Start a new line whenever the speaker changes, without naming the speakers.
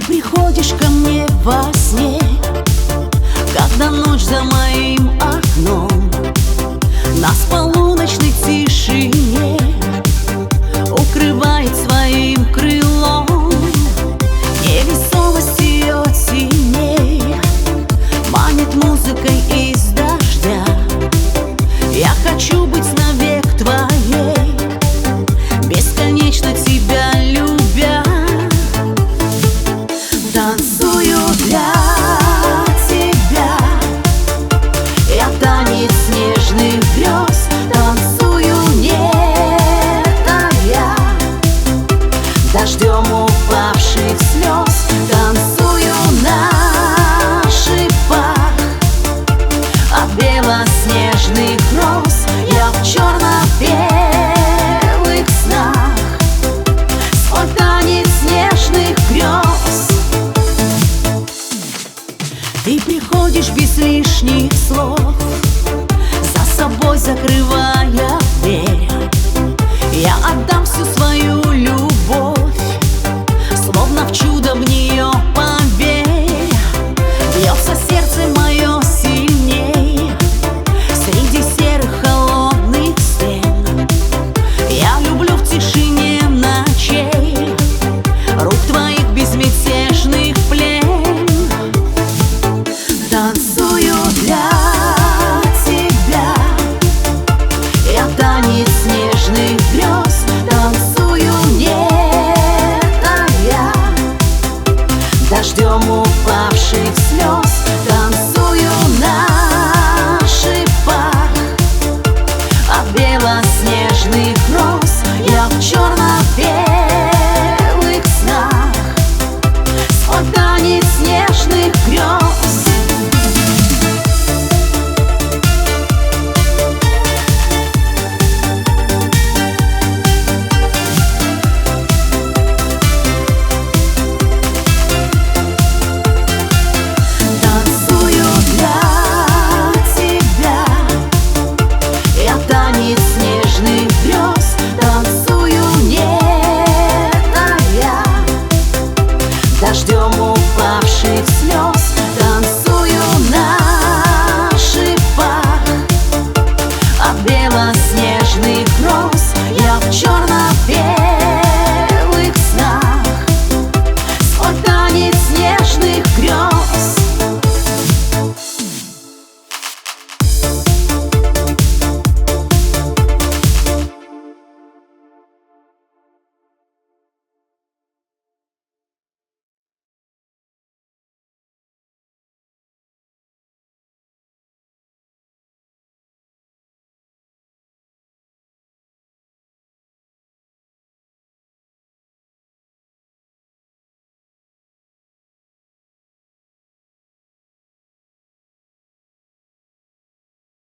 приходишь ко мне во сне, когда ночь за моим окном. Нас в полуночной тишине укрывает своим крылом. Невесомость ее теней манит музыкой из дождя. Я хочу быть навек твоей, бесконечно тебя любя. Танцую для тебя, я танец нежных грез. Танцую не тая, дождем упавших слез.